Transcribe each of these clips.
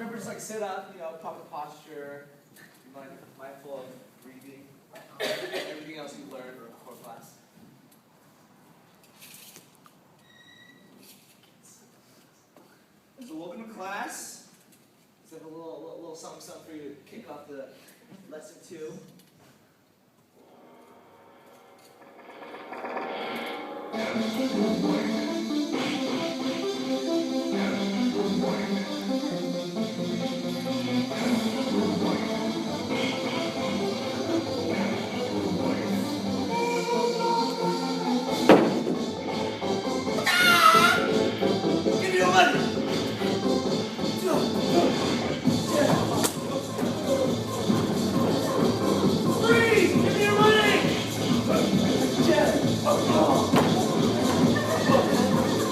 remember, just like sit up, proper posture, be mindful of breathing, everything else you learned before class. So welcome to class. Let's have a little something for you to kick off the lesson 2. Give me your money! Freeze! Give me your money!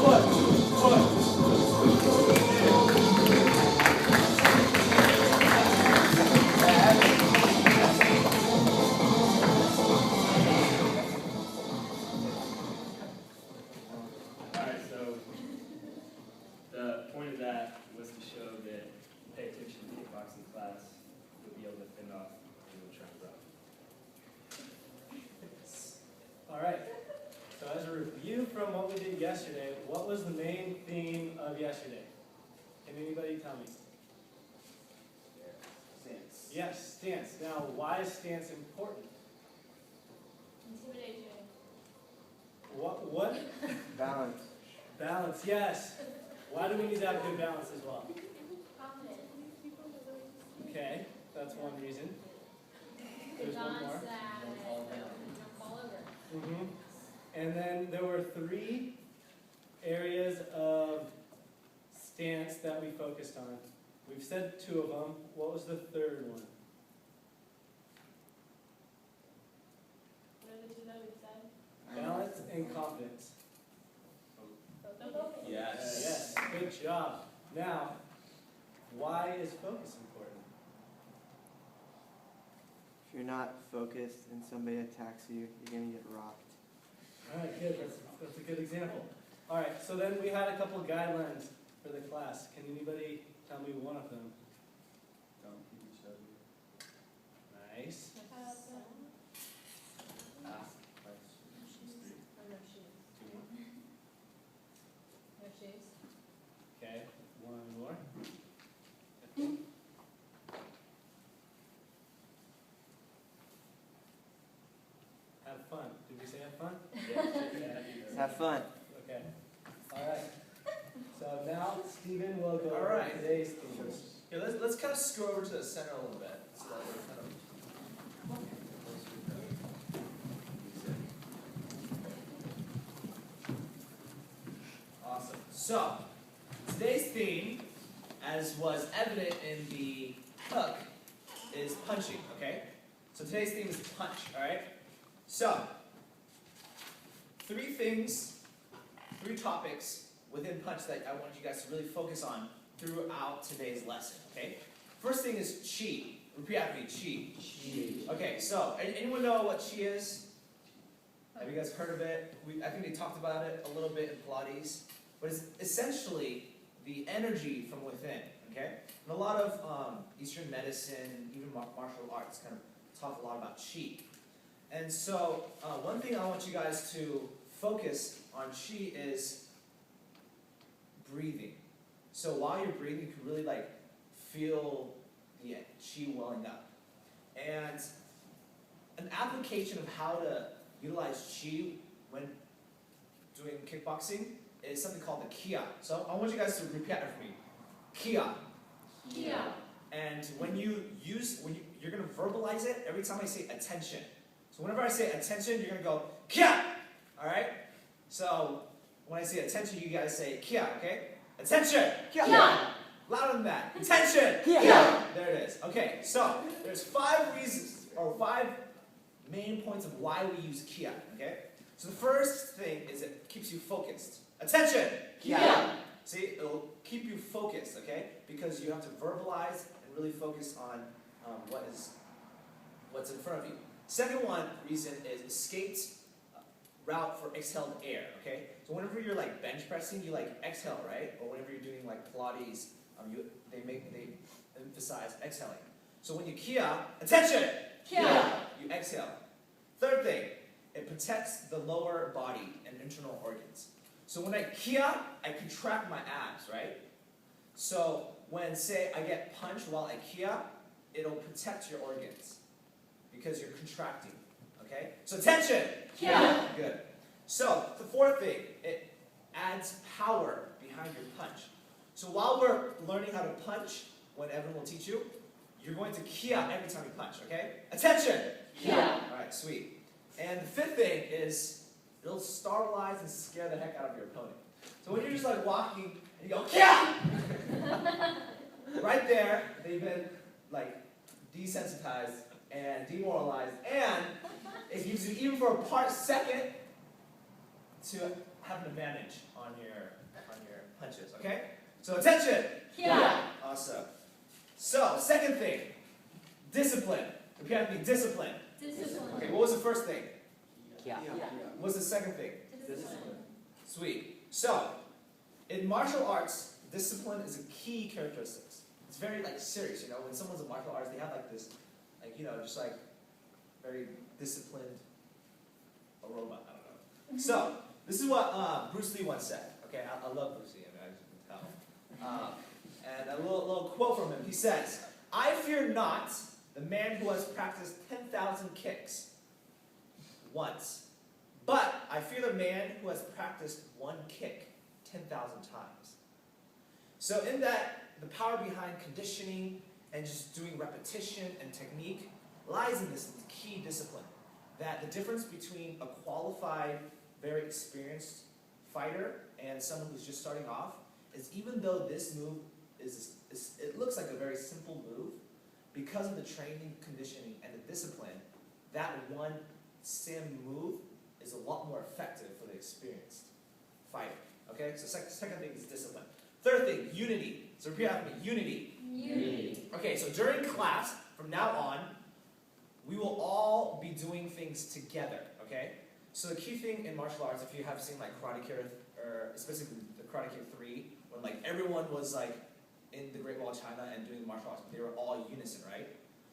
What? Alright, so the point of that was to show that pay attention to kickboxing class, you'll be able to fend off and try and run. All right. So as a review from what we did yesterday, what was the main theme of yesterday? Can anybody tell me? Stance. Yes, stance. Now, why is stance important? Intimidation. What? Balance. Balance, yes. Why do we need to have good balance as well? Confidence. Okay, that's one reason. There's one more. Balance that don't fall over. Mm-hmm. And then there were 3 areas of stance that we focused on. We've said 2 of them. What was the 3rd one? What are the 2 that we said? Balance and confidence. Focus. Yes, good job. Now, why is focus important? If you're not focused and somebody attacks you, you're going to get rocked. All right, good. That's a good example. All right, so then we had a couple guidelines for the class. Can anybody tell me one of them? Don't keep each other. Nice. Ask questions. No shoes. 2 more. No shoes. Okay, one more. Have fun. Did we say have fun? Let's have fun. Okay. All right. So now Stephen will go All over right. today's themes. Here, let's kind of screw over to the center a little bit. So that we're kind of awesome. So, today's theme, as was evident in the hook, is punching, okay? So today's theme is punch, alright? So, 3 topics within punch that I want you guys to really focus on throughout today's lesson, okay? First thing is chi. Repeat after me, chi. Okay, so, anyone know what chi is? Have you guys heard of it? I think they talked about it a little bit in Pilates. But it's essentially the energy from within, okay? And a lot of Eastern medicine, even martial arts, kind of talk a lot about chi. And so, one thing I want you guys to focus on chi is breathing. So while you're breathing, you can really feel the chi welling up. And an application of how to utilize chi when doing kickboxing is something called the kia. So I want you guys to repeat after me. Kia. Kia. And when you're going to verbalize it every time I say attention. So whenever I say attention, you're going to go kia. All right? So when I say attention, you guys say kia, okay? Attention. Kia. Louder than that. Attention. Kia. There it is. Okay, so there's 5 reasons, or 5 main points of why we use kia, okay? So the first thing is it keeps you focused. Attention! Kia. See, it'll keep you focused, okay? Because you have to verbalize and really focus on what's in front of you. Second reason is escaped route for exhaled air, okay? So whenever you're bench pressing, you exhale, right? Or whenever you're doing Pilates, they emphasize exhaling. So when you kia, attention! Kia. You exhale. Third thing, it protects the lower body and internal organs. So when I kia, I contract my abs, right? So when, say, I get punched while I kia, it'll protect your organs because you're contracting, okay? So attention! Kia. Good. So the fourth thing, it adds power behind your punch. So while we're learning how to punch, when Evan will teach you, you're going to kia every time you punch, okay? Attention! Kia. All right, sweet. And the fifth thing is it'll startleize and scare the heck out of your opponent. So when you're just like walking and you go, kia! Right there, they've been like desensitized and demoralized, and it gives you, even for a part second, to have an advantage on your punches, okay? So attention! Kia. Awesome. So, second thing, discipline. Repeat after me, discipline. Discipline. Okay, what was the first thing? Yeah. What's the second thing? Discipline. Sweet. So, in martial arts, discipline is a key characteristic. It's very like serious, you know. When someone's in martial arts, they have like this, like just like very disciplined aroma. I don't know. So, this is what Bruce Lee once said. Okay, I love Bruce Lee. I mean, I just can tell. And a little quote from him. He says, "I fear not the man who has practiced 10,000 kicks once, but I fear the man who has practiced one kick 10,000 times." So in that, the power behind conditioning and just doing repetition and technique lies in this key discipline. That the difference between a qualified, very experienced fighter and someone who's just starting off is, even though this move it looks like a very simple move, because of the training, conditioning, and the discipline, that one sim move is a lot more effective for the experienced fighter. Okay, so second thing is discipline. Third thing, unity. So repeat after me, unity. Unity. Okay, so during class, from now on, we will all be doing things together, okay? So the key thing in martial arts, if you have seen like Karate Kid, or especially the Karate Kid 3, when like everyone was like in the Great Wall of China and doing martial arts, they were all unison, right?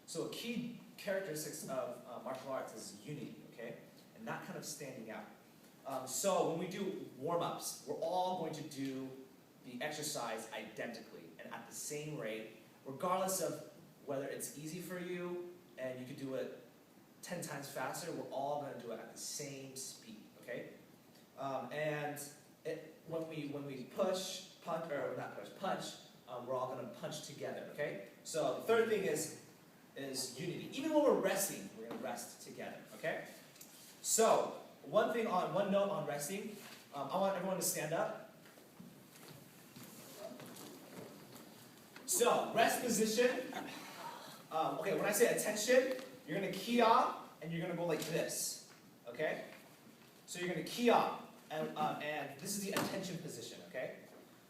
So a key characteristics of martial arts is unity, okay? And that kind of standing out. So when we do warm-ups, we're all going to do the exercise identically and at the same rate, regardless of whether it's easy for you and you could do it 10 times faster, we're all going to do it at the same speed, okay? When we punch, we're all going to punch together, okay? So the third thing is unity. Even when we're resting, we're going to rest together, okay? So one note on resting, I want everyone to stand up. So rest position. Okay, when I say attention, you're going to key off and you're going to go like this, okay? So you're going to key off, and this is the attention position, okay?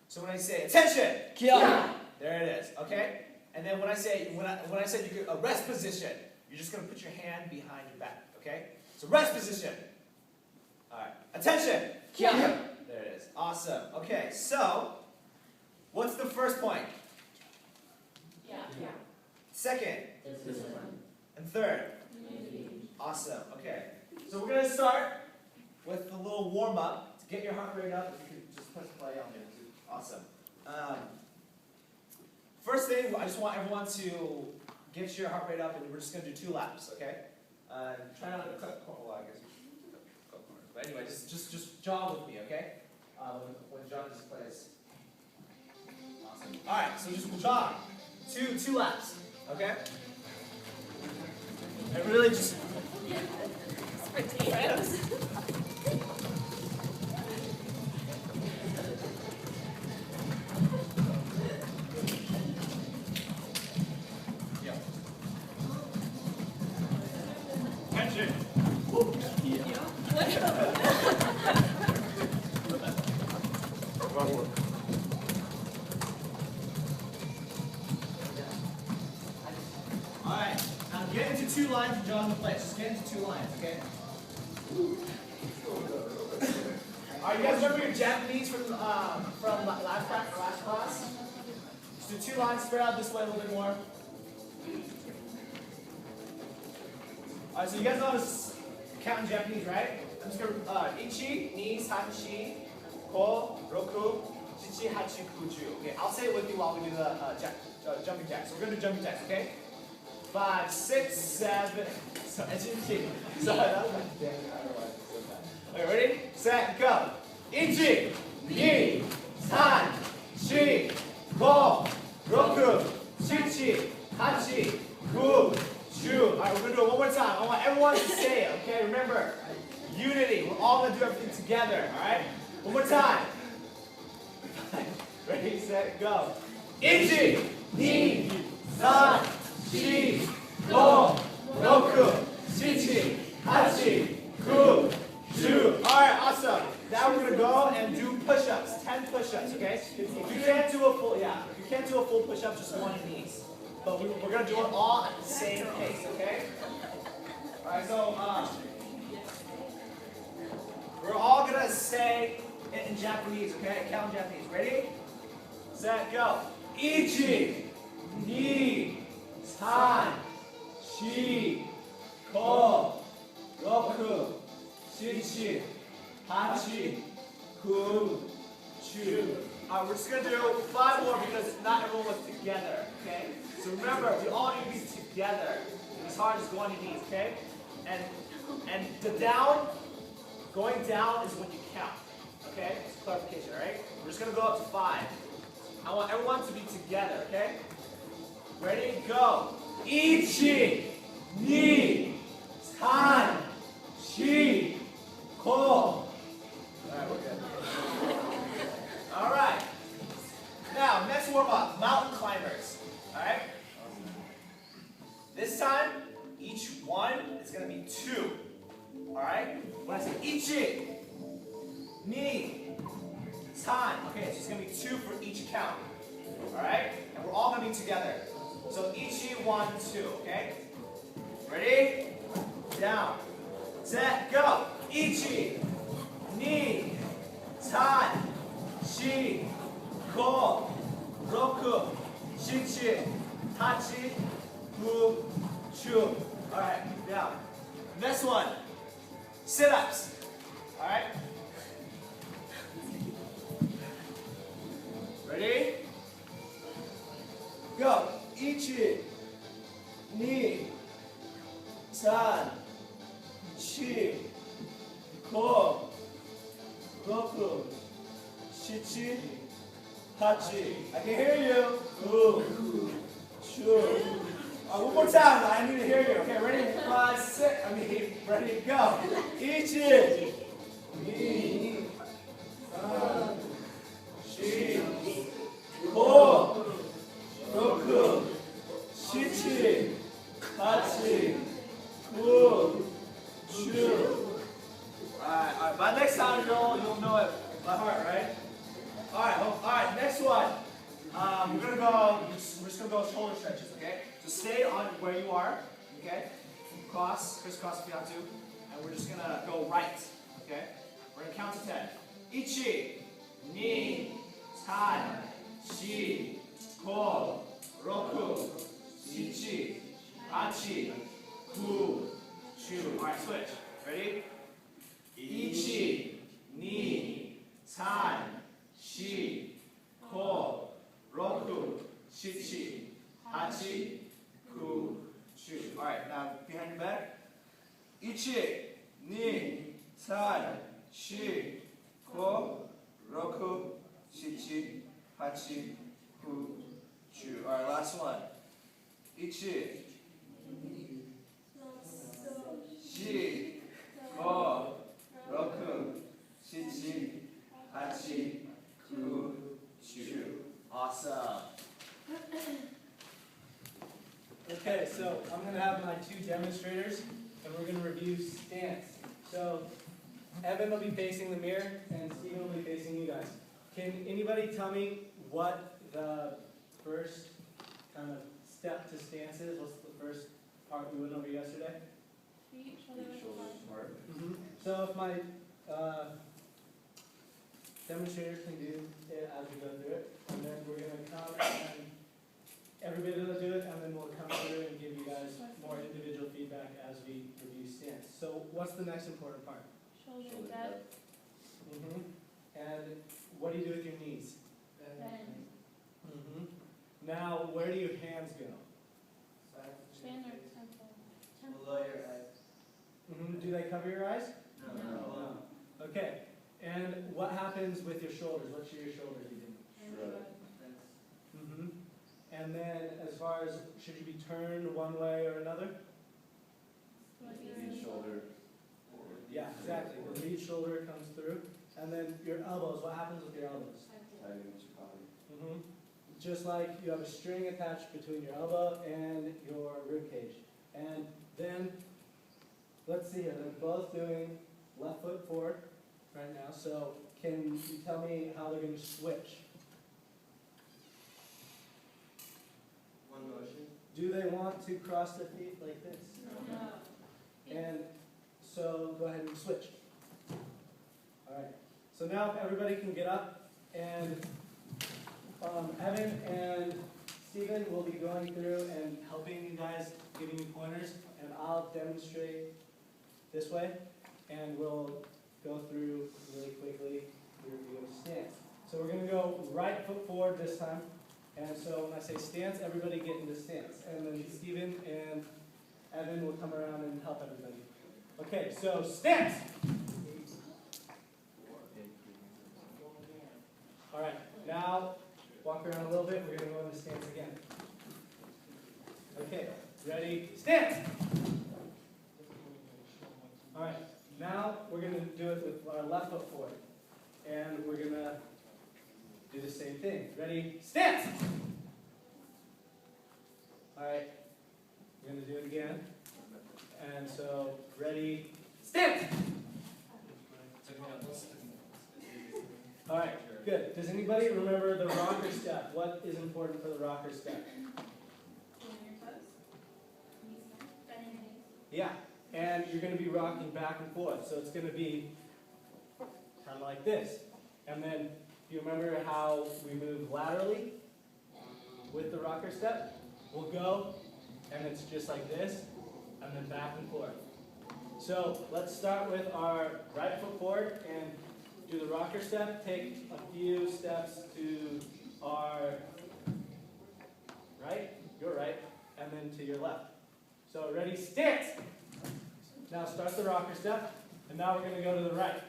So when I say attention, Kia. there it is, okay? And then when I say you get a rest position, you're just going to put your hand behind your back, okay? So rest position. All right, attention. Kia. There it is. Awesome. Okay, so what's the first point? Yeah. Second Discipline. and third. Unity. Awesome. Okay. So we're gonna start with a little warm up to get your heart rate up. If you could just press play on there. Awesome. First thing, I just want everyone to get your heart rate up, and we're just gonna do 2 laps. Okay. Try not to cut. Well, I guess. But anyway, just jog with me. Okay. When John just plays. Awesome. All right. So just jog. Two laps. Okay. And really just. Yeah. Attention. Alright, now get into 2 lines and jog the place. Just get into 2 lines, okay? Alright, you guys remember your Japanese from last class? Just do 2 lines, spread out this way a little bit more. Alright, so you guys know how to count in Japanese, right? I'm just gonna, ichi, ni, san, shi, ko, roku, shichi, hachi, kuju. Okay, I'll say it with you while we do the jumping jacks. So we're gonna do jumping jacks, okay? 5, 6, 7. So, as you can see, so that was like, dang, I don't know why it's so bad. Okay, ready, set, go. Ichi, ni, san, shi, ko, roku, shichi, hachi, ku, ju. Alright, we're gonna do it one more time. I want everyone to say it, okay? Remember, unity. We're all gonna do everything together, alright? One more time. Ready, set, go. Ichi, ni, san, shi, ko, roku, shichi, hachi, ku, ju. Alright, awesome. Now we're gonna go and do push-ups. 10 push-ups, okay? You can't do a full, you can't do a full push-up, just one in these. But we're gonna do it all at the same pace, okay? Alright, so we're all gonna say it in Japanese, okay? Count in Japanese. Ready? Set, go. Ichi, ni, san, shi, ko, roku, shichi, hachi, ku, chu. Alright, we're just gonna do 5 more because not everyone was together, okay? So remember, we all need to be together as hard as going to knees, okay? And the down, going down is when you count, okay? It's clarification, alright? We're just gonna go up to 5. I want everyone to be together, okay? Ready? Go. Ichi, ni, san, shi, ko. Alright, we're good. Alright. Now, next warm up, mountain climbers. Alright? This time, each one is going to be 2. Alright? When I say ichi, ni, san, okay, so it's going to be 2 for each count. Alright? And we're all going to be together. So ichi, 1, 2, okay? Ready? Down. Set, go. Ichi, ni, san, shi, ko, roku, shichi, hachi, ku, chu. Alright, down. Next one. Sit-ups. Alright? Ready? Go. Ichi, ni, san, shi, ko, roku, shichi, hachi. I can hear you. Ku, chu. One more time. I need to hear you. Okay, ready? 5, 6. Ready? Go. Ichi, ni, san, shi, ko, roku, shichi, hachi, ku, chu. Alright. By next time you'll know it by heart, right? Alright, next one. We're just gonna go shoulder stretches, okay? So stay on where you are, okay? Crisscross if you have to. And we're just gonna go right, okay? We're gonna count to 10. Ichi, ni, san, shi, ko, roku, shichi, hachi, ku, chu. Alright, switch. Ready? Ichi, ni, san, shi, ko, roku, shichi, hachi, ku, chu. Alright, now behind your back. Ichi, ni, san, shi, ko, roku, shichi, hachi, ku, chu. Alright, last one. Ichi, shi, ko, roku, shichi, hachi, ku, chu. Awesome. Okay, so I'm going to have my 2 demonstrators, and we're going to review stance. So Evan will be facing the mirror, and Steven will be facing you guys. Can anybody tell me what the first kind of step to stance is? What's the first part we went over yesterday? Feet, shoulders apart. So if my demonstrators can do it as we go through it. and then we're going to come and everybody will do it, and then we'll come through and give you guys more individual feedback as we review stance. So what's the next important part? Shoulder depth. And what do you do with your knees? Bend. Now, where do your hands go? Chin or temple. Below your eyes. Do they cover your eyes? No. No. Okay. And what happens with your shoulders? What should your shoulders be doing? And then, as far as should you be turned one way or another? Shoulder. Yeah, exactly. The lead shoulder comes through. And then your elbows. What happens with your elbows? Just like you have a string attached between your elbow and your rib cage. And then, let's see here. They're both doing left foot forward right now. So can you tell me how they're going to switch? One motion. Do they want to cross their feet like this? No. And so go ahead and switch. All right. So now if everybody can get up, and Evan and Stephen will be going through and helping you guys, giving you pointers, and I'll demonstrate this way, and we'll go through really quickly the review of stance. So we're going to go right foot forward this time. And so when I say stance, everybody get into stance. And then Stephen and Evan will come around and help everybody. Okay, so stance! All right, now walk around a little bit. We're going to go into stance again. Okay, ready? Stance! All right, now we're going to do it with our left foot forward. And we're going to do the same thing. Ready? Stance! All right, we're going to do it again. And so, ready? Stance! All right, good. Does anybody remember the rocker step? What is important for the rocker step? Bend your toes. Knees down. Bend your knees. Yeah, and you're going to be rocking back and forth. So it's going to be kind of like this. And then, do you remember how we move laterally with the rocker step? We'll go, and it's just like this, and then back and forth. So let's start with our right foot forward and do the rocker step. Take a few steps to our right, your right, and then to your left. So ready, stance! Now start the rocker step, and now we're going to go to the right.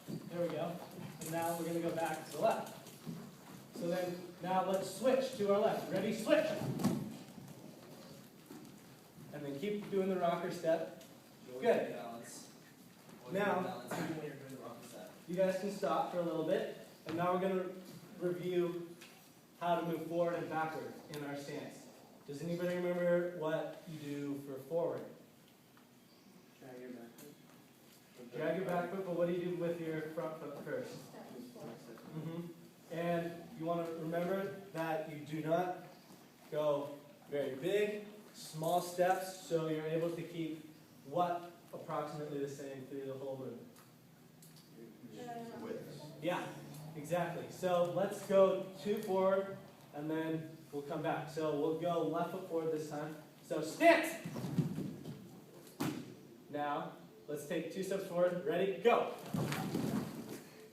There we go. And now we're going to go back to the left. So then, now let's switch to our left. Ready, switch! And then keep doing the rocker step. Good. Now, you guys can stop for a little bit. And now we're going to review how to move forward and backward in our stance. Does anybody remember what you do for forward? Drag your back foot. Drag your back foot, but what do you do with your front foot first? And you want to remember that you do not go very big, small steps, so you're able to keep what approximately the same through the whole move. Yeah, exactly. So let's go 2 forward, and then we'll come back. So we'll go left foot forward this time. So stance! Now, let's take 2 steps forward. Ready? Go!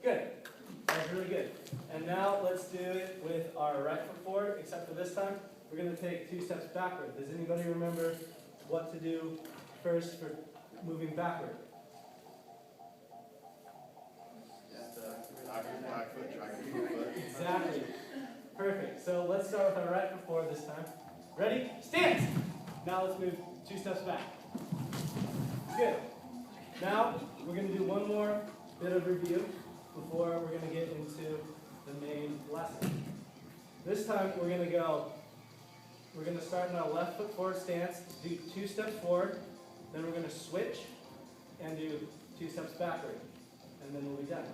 Good. That's really good. And now let's do it with our right foot forward, except for this time, we're going to take 2 steps backward. Does anybody remember what to do first for moving backward? Exactly. Perfect. So let's start with our right foot forward this time. Ready? Stance! Now let's move 2 steps back. Good. Now we're going to do one more bit of review before we're going to get into the main lesson. This time we're going to start in our left foot forward stance, do 2 steps forward, then we're going to switch and do 2 steps backward, and then we'll be done.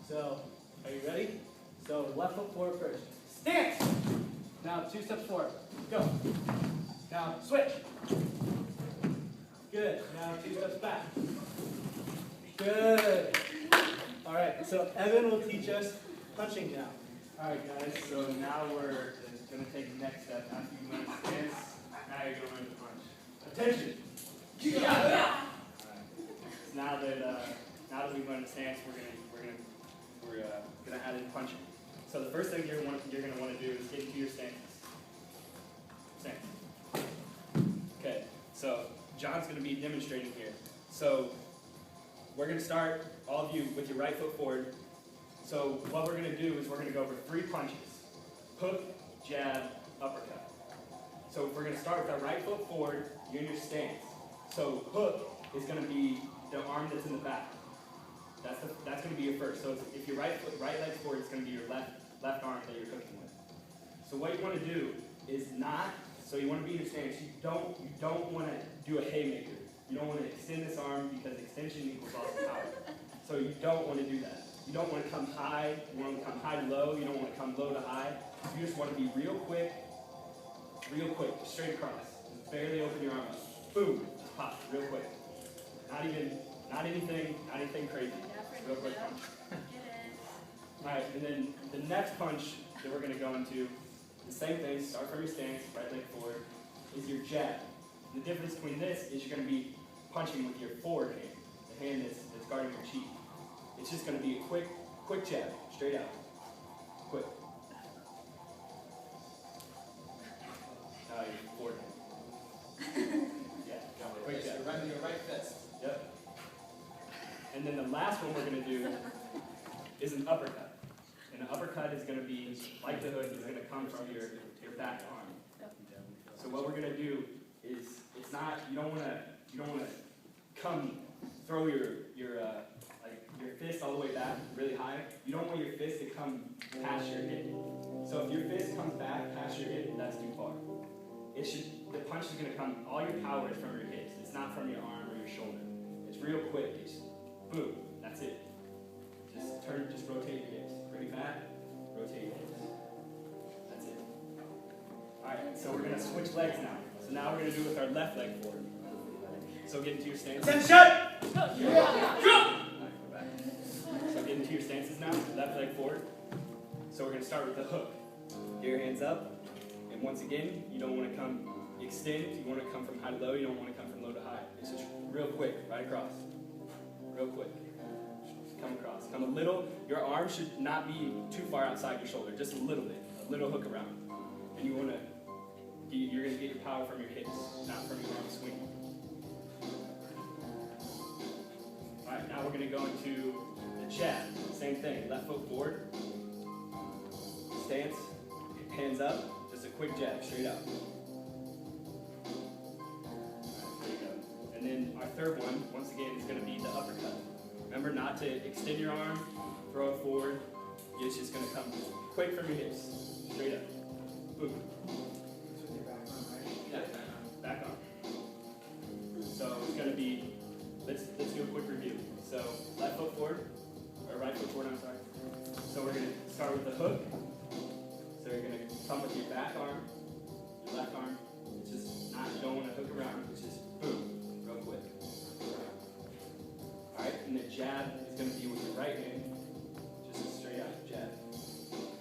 So, are you ready? So, left foot forward first. Stance! Now 2 steps forward. Go. Now switch. Good. Now 2 steps back. Good. All right, so Evan will teach us punching now. Alright guys, so now we're going to take the next step. After you learn stance, now you're going to learn to punch. Attention! Yeah. Alright. So now that we've learned the stance, we're gonna add in punching. So the first thing you're gonna want to do is get into your stances. Stance. Okay. So John's gonna be demonstrating here. So we're gonna start, all of you, with your right foot forward. So what we're gonna do is we're gonna go over 3 punches: hook, jab, uppercut. So we're gonna start with our right foot forward. You're in your stance. So hook is gonna be the arm that's in the back. That's going to be your first. So if your right leg's forward, it's going to be your left arm that you're hooking with. So what you want to do is not. So you want to be in your stance. You don't want to do a haymaker. You don't want to extend this arm because extension equals loss of power. So you don't want to do that. You don't want to come high. You want to come high to low. You don't want to come low to high. You just want to be real quick, just straight across. Just barely open your arm up. Boom, just pop, real quick. Not anything crazy. Real quick punch. Alright, and then the next punch that we're going to go into, the same thing, start from your stance, right leg forward, is your jab. The difference between this is you're going to be punching with your forward hand, the hand that's guarding your cheek. It's just going to be a quick jab, straight out. Quick. Your forward hand. Yeah, quick jab. Your right fist. Yep. And then the last one we're going to do is an uppercut. And an uppercut is going to be, like the hook, is going to come from your back arm. So what we're going to do is, it's not, you don't want to come throw your fist all the way back really high. You don't want your fist to come past your hip. So if your fist comes back past your hip, that's too far. The punch is going to come, all your power is from your hips. It's not from your arm or your shoulder. It's real quick. It's boom. That's it. Just rotate your hips. Bring it back. Rotate your hips. That's it. Alright, so we're going to switch legs now. So now we're going to do it with our left leg forward. So get into your stance. Attention! Alright, go back. So get into your stances now. Left leg forward. So we're going to start with the hook. Get your hands up. And once again, you don't want to come extend. You want to come from high to low. You don't want to come from low to high. It's just real quick, right across. Real quick. Come across. Come a little. Your arm should not be too far outside your shoulder. Just a little bit. A little hook around. And you're going to get your power from your hips, not from your arm swing. Alright, now we're going to go into the jab. Same thing. Left foot forward. Stance. Hands up. Just a quick jab, straight out. There you go. And then our third one, once again, is going to be the uppercut. Remember not to extend your arm, throw it forward. It's just going to come quick from your hips, straight up. Boom. Yep. Back on. So it's going to be, let's do a quick review. So left foot forward, or right foot forward, I'm sorry. So we're going to start with the hook. So you're going to come with your back arm, your left arm. It's just not, you don't want to hook around. It's just boom, real quick. Alright, and the jab is going to be with your right hand. Just a straight out jab.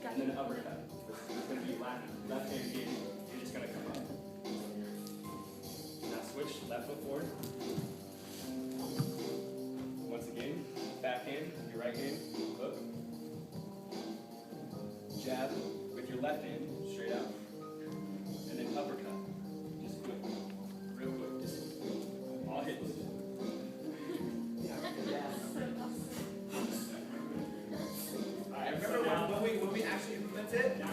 And then an uppercut. It's going to be left hand again. You're just going to come up. Now switch, left foot forward. Once again, back hand, your right hand, hook. Jab with your left hand, straight out. And then uppercut. Just quick. Real quick. Just all hips. Alright, remember when we actually implemented?